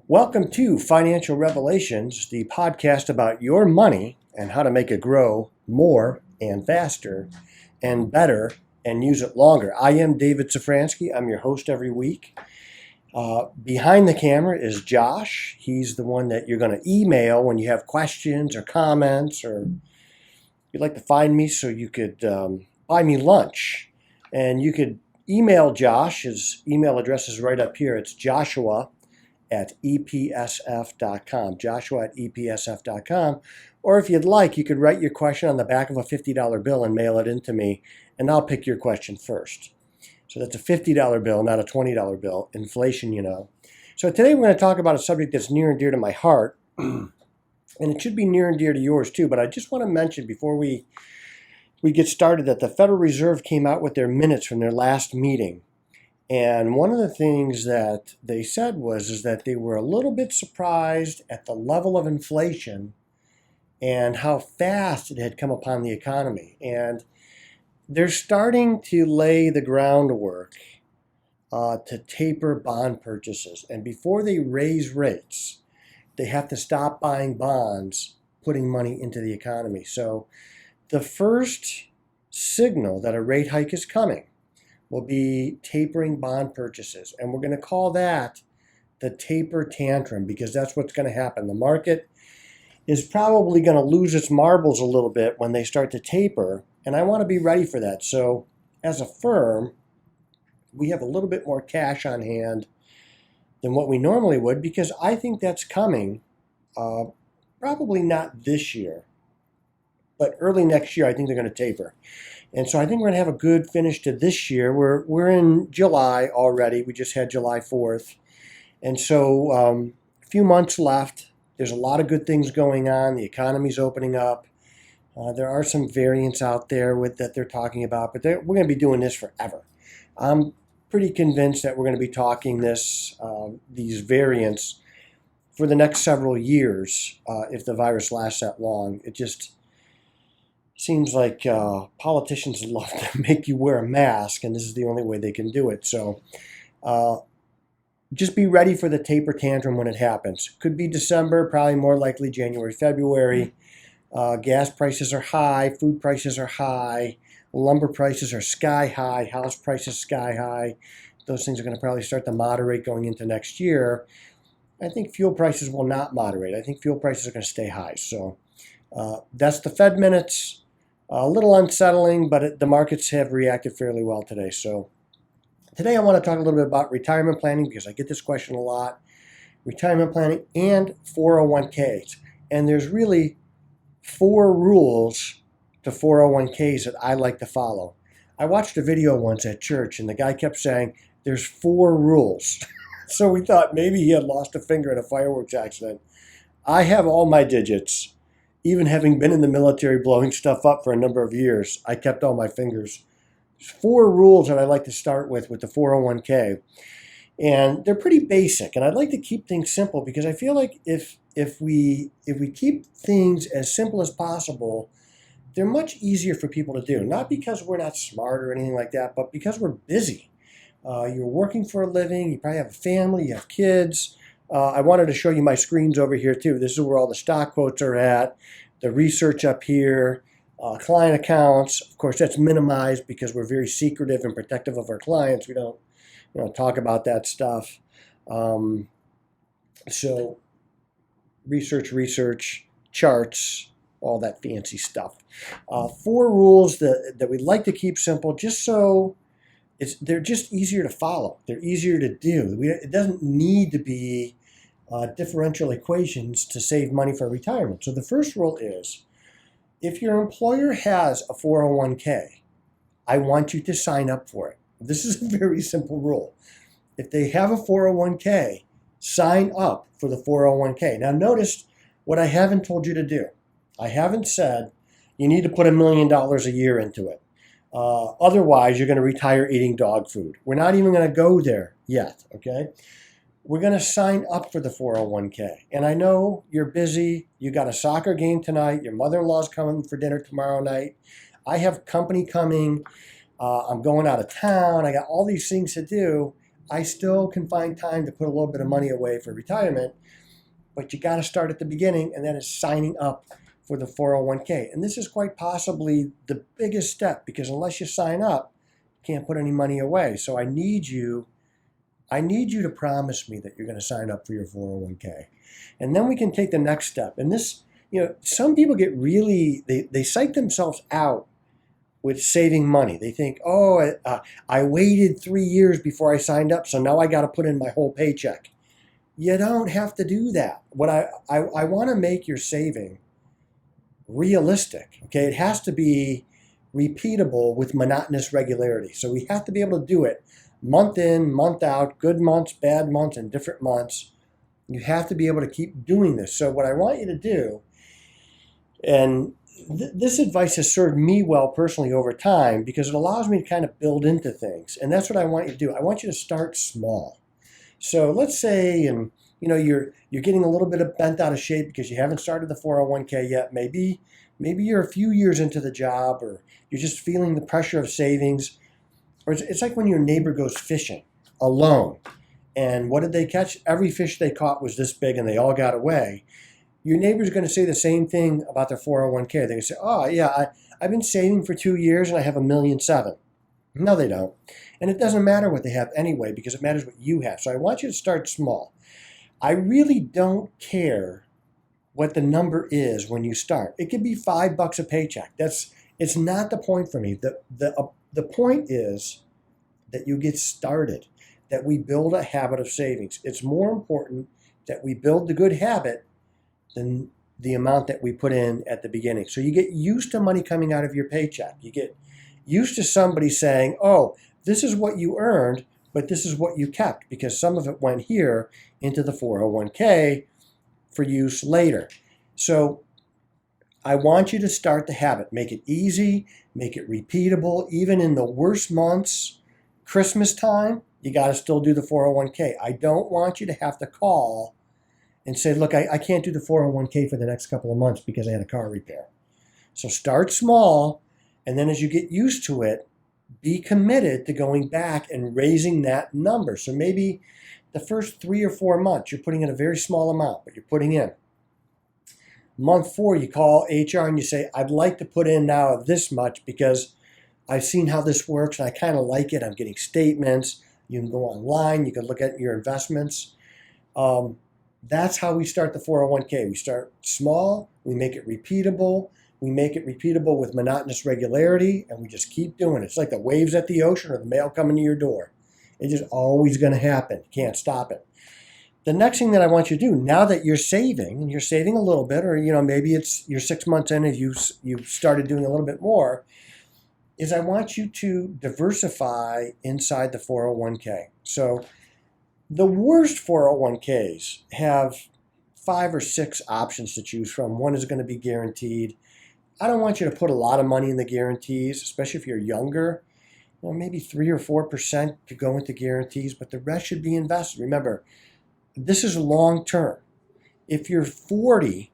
Welcome to Financial Revelations, the podcast about your money and how to make it grow more and faster and better and use it longer. I am David Safransky. I'm your host every week. Behind the camera is Josh. He's the one that you're going to email when you have questions or comments, or you'd like to find me so you could buy me lunch. And you could email Josh. His email address is right up here. It's Joshua@epsf.com, Joshua@epsf.com. Or if you'd like, you could write your question on the back of a $50 bill and mail it in to me, and I'll pick your question first. So that's a $50 bill, not a $20 bill. Inflation, you know. So today we're going to talk about a subject that's near and dear to my heart, and it should be near and dear to yours too, but I just want to mention before we get started that the Federal Reserve came out with their minutes from their last meeting. And one of the things that they said is that they were a little bit surprised at the level of inflation and how fast it had come upon the economy. And they're starting to lay the groundwork to taper bond purchases. And before they raise rates, they have to stop buying bonds, putting money into the economy. So the first signal that a rate hike is coming will be tapering bond purchases. And we're going to call that the taper tantrum, because that's what's going to happen. The market is probably going to lose its marbles a little bit when they start to taper, and I want to be ready for that. So as a firm, we have a little bit more cash on hand than what we normally would, because I think that's coming, probably not this year, but early next year. I think they're going to taper. And so I think we're going to have a good finish to this year. We're in July already. We just had July 4th. And so a few months left. There's a lot of good things going on. The economy's opening up. There are some variants out there that they're talking about, but we're going to be doing this forever. I'm pretty convinced that we're going to be talking these variants for the next several years if the virus lasts that long. It just seems like politicians love to make you wear a mask, and this is the only way they can do it. So just be ready for the taper tantrum when it happens. Could be December, probably more likely January, February. Gas prices are high, food prices are high, lumber prices are sky high, house prices sky high. Those things are going to probably start to moderate going into next year. I think fuel prices will not moderate. I think fuel prices are going to stay high. So that's the Fed minutes. A little unsettling, but the markets have reacted fairly well today. So today I want to talk a little bit about retirement planning, because I get this question a lot. Retirement planning and 401ks. And there's really 4 rules to 401ks that I like to follow. I watched a video once at church, and the guy kept saying, there's 4 rules. So we thought maybe he had lost a finger in a fireworks accident. I have all my digits. Even having been in the military blowing stuff up for a number of years, I kept all my fingers. There's 4 rules that I like to start with the 401k. And they're pretty basic. And I'd like to keep things simple, because I feel like if we keep things as simple as possible, they're much easier for people to do. Not because we're not smart or anything like that, but because we're busy. You're working for a living. You probably have a family. You have kids. I wanted to show you my screens over here too. This is where all the stock quotes are at, the research up here, client accounts. Of course, that's minimized because we're very secretive and protective of our clients. We don't talk about that stuff. So research, charts, all that fancy stuff. 4 rules that we like to keep simple, just so they're just easier to follow. They're easier to do. It doesn't need to be differential equations to save money for retirement. So the first rule is, if your employer has a 401k, I want you to sign up for it. This is a very simple rule. If they have a 401k, sign up for the 401k. Now notice what I haven't told you to do. I haven't said you need to put $1 million a year into it. Otherwise, you're going to retire eating dog food. We're not even going to go there yet, okay? We're going to sign up for the 401k. And I know you're busy. You got a soccer game tonight. Your mother-in-law's coming for dinner tomorrow night. I have company coming. I'm going out of town. I got all these things to do. I still can find time to put a little bit of money away for retirement, but you got to start at the beginning, and that is signing up for the 401k. And this is quite possibly the biggest step, because unless you sign up, you can't put any money away. So I need you to promise me that you're going to sign up for your 401k. And then we can take the next step. And this, some people get really, they psych themselves out with saving money. They think, oh, I waited 3 years before I signed up, so now I got to put in my whole paycheck. You don't have to do that. What I want to make your saving realistic. Okay, it has to be repeatable with monotonous regularity. So we have to be able to do it month in, month out, good months, bad months, and different months. You have to be able to keep doing this. So what I want you to do, and this advice has served me well personally over time, because it allows me to kind of build into things. And that's what I want you to do. I want you to start small. So let's say, you're getting a little bit of bent out of shape because you haven't started the 401k yet. Maybe you're a few years into the job, or you're just feeling the pressure of savings. Or it's like when your neighbor goes fishing alone. And what did they catch? Every fish they caught was this big, and they all got away. Your neighbor's going to say the same thing about their 401k. They're going to say, oh, yeah, I've been saving for 2 years, and I have $1.7 million. No, they don't. And it doesn't matter what they have anyway, because it matters what you have. So I want you to start small. I really don't care what the number is when you start. It could be $5 a paycheck. It's not the point for me. The point is that you get started, that we build a habit of savings. It's more important that we build the good habit than the amount that we put in at the beginning. So you get used to money coming out of your paycheck. You get used to somebody saying, oh, this is what you earned, but this is what you kept, because some of it went here into the 401k for use later. So I want you to start the habit. Make it easy, make it repeatable. Even in the worst months, Christmas time, you got to still do the 401k. I don't want you to have to call and say, look, I can't do the 401k for the next couple of months because I had a car repair. So start small, and then as you get used to it, be committed to going back and raising that number. So maybe the first 3 or 4 months, you're putting in a very small amount, but you're putting in. Month 4, you call HR and you say, I'd like to put in now this much because I've seen how this works and I kind of like it. I'm getting statements. You can go online. You can look at your investments. That's how we start the 401k. We start small. We make it repeatable. We make it repeatable with monotonous regularity, and we just keep doing it. It's like the waves at the ocean or the mail coming to your door. It's just always going to happen. You can't stop it. The next thing that I want you to do, now that you're saving, and you're saving a little bit, or maybe it's you're 6 months in and you've started doing a little bit more, is I want you to diversify inside the 401k. So the worst 401ks have 5 or 6 options to choose from. One is going to be guaranteed. I don't want you to put a lot of money in the guarantees, especially if you're younger. Well, maybe 3 or 4% could go into guarantees, but the rest should be invested. Remember, this is long term. If you're 40,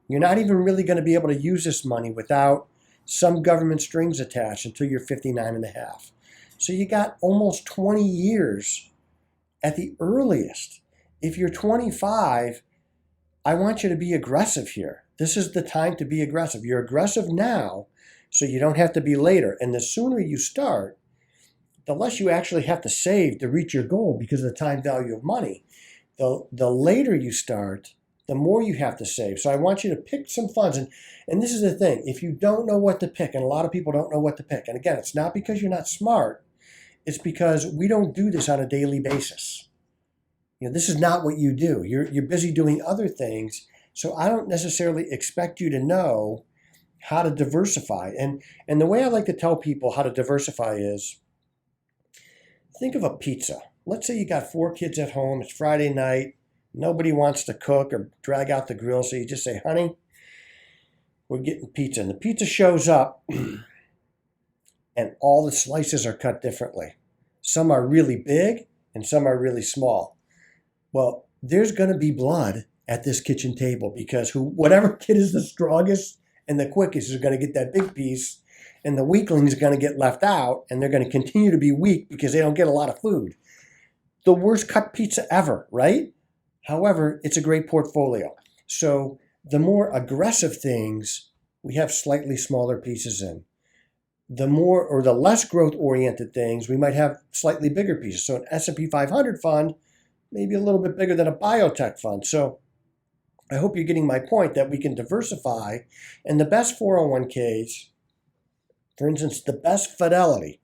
you're not even really going to be able to use this money without some government strings attached until you're 59 and a half. So you got almost 20 years at the earliest. If you're 25, I want you to be aggressive here. This is the time to be aggressive. You're aggressive now, so you don't have to be later. And the sooner you start, the less you actually have to save to reach your goal because of the time value of money. The later you start, the more you have to save. So I want you to pick some funds. And this is the thing. If you don't know what to pick, and a lot of people don't know what to pick, and again, it's not because you're not smart. It's because we don't do this on a daily basis. This is not what you do. You're busy doing other things. So I don't necessarily expect you to know how to diversify. And the way I like to tell people how to diversify is, think of a pizza. Let's say you got 4 kids at home. It's Friday night. Nobody wants to cook or drag out the grill. So you just say, honey, we're getting pizza. And the pizza shows up and all the slices are cut differently. Some are really big and some are really small. Well, there's going to be blood at this kitchen table because whatever kid is the strongest and the quickest is going to get that big piece, and the weaklings are going to get left out, and they're going to continue to be weak because they don't get a lot of food. the worst cut pizza ever, right? However, it's a great portfolio. So the more aggressive things, we have slightly smaller pieces in. The more or the less growth oriented things, we might have slightly bigger pieces. So an S&P 500 fund, maybe a little bit bigger than a biotech fund. So I hope you're getting my point that we can diversify. And the best 401ks, for instance, the best Fidelity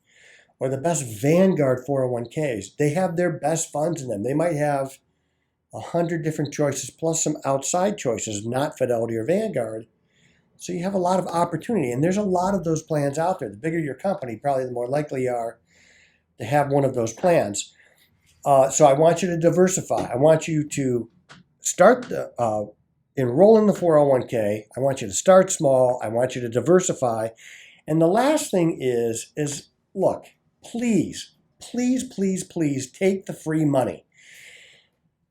or the best Vanguard 401ks, they have their best funds in them. They might have 100 different choices plus some outside choices, not Fidelity or Vanguard. So you have a lot of opportunity, and there's a lot of those plans out there. The bigger your company, probably the more likely you are to have one of those plans. So I want you to diversify. I want you to start enroll in the 401k. I want you to start small. I want you to diversify. And the last thing is look, please, please, please, please take the free money.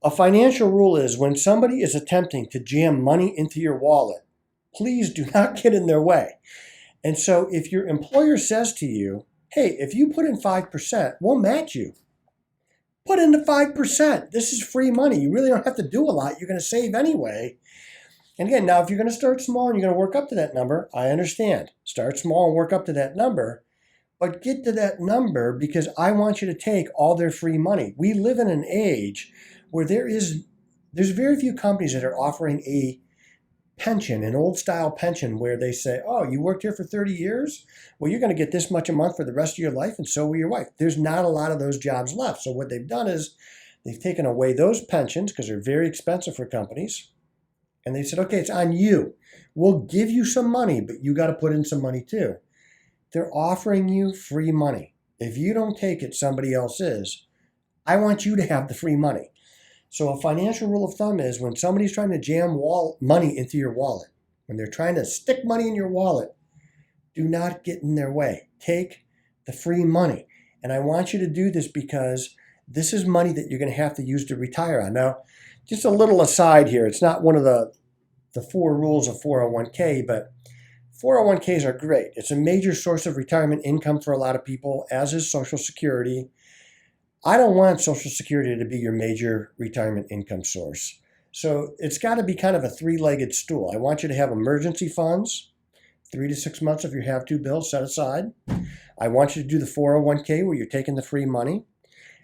A financial rule is when somebody is attempting to jam money into your wallet, please do not get in their way. And so if your employer says to you, hey, if you put in 5%, we'll match you. Put in the 5%. This is free money. You really don't have to do a lot. You're going to save anyway. And again, now if you're going to start small and you're going to work up to that number, I understand. Start small and work up to that number. But get to that number because I want you to take all their free money. We live in an age where there's very few companies that are offering a pension, an old style pension where they say, oh, you worked here for 30 years? Well, you're going to get this much a month for the rest of your life, and so will your wife. There's not a lot of those jobs left. So what they've done is they've taken away those pensions because they're very expensive for companies. And they said, okay, it's on you. We'll give you some money, but you got to put in some money too. They're offering you free money. If you don't take it, somebody else is. I want you to have the free money. So a financial rule of thumb is when somebody's trying to jam money into your wallet, when they're trying to stick money in your wallet, do not get in their way. Take the free money. And I want you to do this because this is money that you're going to have to use to retire on. Now, just a little aside here. It's not one of the 4 rules of 401k, but 401ks are great. It's a major source of retirement income for a lot of people, as is Social Security. I don't want Social Security to be your major retirement income source. So it's got to be kind of a 3-legged stool. I want you to have emergency funds, 3 to 6 months if you have to bills set aside. I want you to do the 401k where you're taking the free money.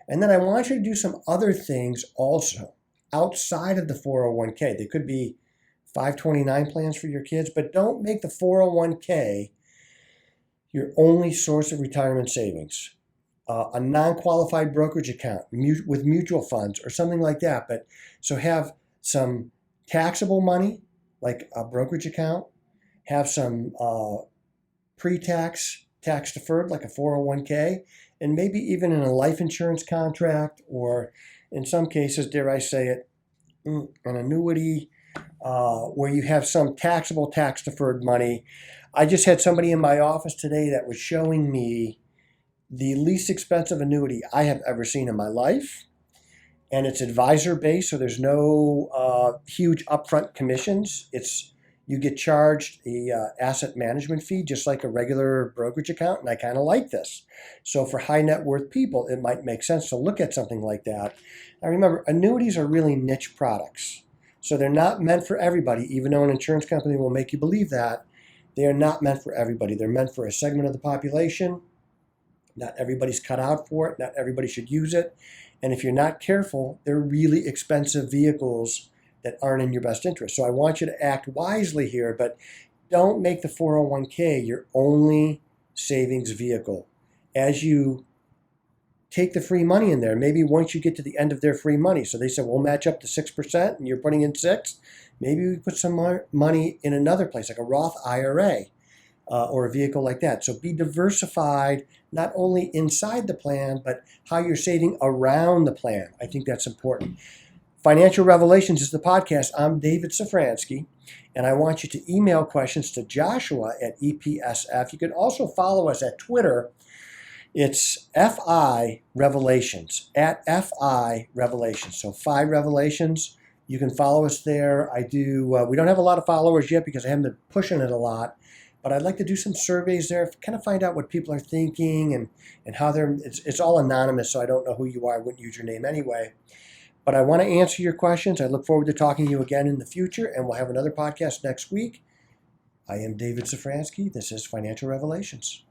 And then I want you to do some other things also outside of the 401k. They could be 529 plans for your kids, but don't make the 401k your only source of retirement savings. A non-qualified brokerage account with mutual funds or something like that. But so have some taxable money, like a brokerage account, have some pre-tax, tax deferred, like a 401k, and maybe even in a life insurance contract, or in some cases, dare I say it, an annuity, where you have some taxable, tax deferred money. I just had somebody in my office today that was showing me the least expensive annuity I have ever seen in my life. And it's advisor based, so there's no huge upfront commissions. You get charged the asset management fee just like a regular brokerage account, and I kind of like this. So for high net worth people, it might make sense to look at something like that. Now remember, annuities are really niche products. So they're not meant for everybody, even though an insurance company will make you believe that. They are not meant for everybody. They're meant for a segment of the population. Not everybody's cut out for it. Not everybody should use it. And if you're not careful, they're really expensive vehicles that aren't in your best interest. So I want you to act wisely here, but don't make the 401k your only savings vehicle. As you take the free money in there, maybe once you get to the end of their free money, so they said, we'll match up to 6% and you're putting in 6%, maybe we put some money in another place, like a Roth IRA. Or a vehicle like that. So be diversified, not only inside the plan, but how you're saving around the plan. I think that's important. Financial Revelations is the podcast. I'm David Safransky, and I want you to email questions to Joshua at EPSF. You can also follow us at Twitter. It's FI Revelations, at FI Revelations. So FI Revelations, you can follow us there. We don't have a lot of followers yet because I haven't been pushing it a lot. but I'd like to do some surveys there, kind of find out what people are thinking and how it's all anonymous, so I don't know who you are. I wouldn't use your name anyway. But I want to answer your questions. I look forward to talking to you again in the future, and we'll have another podcast next week. I am David Safransky. This is Financial Revelations.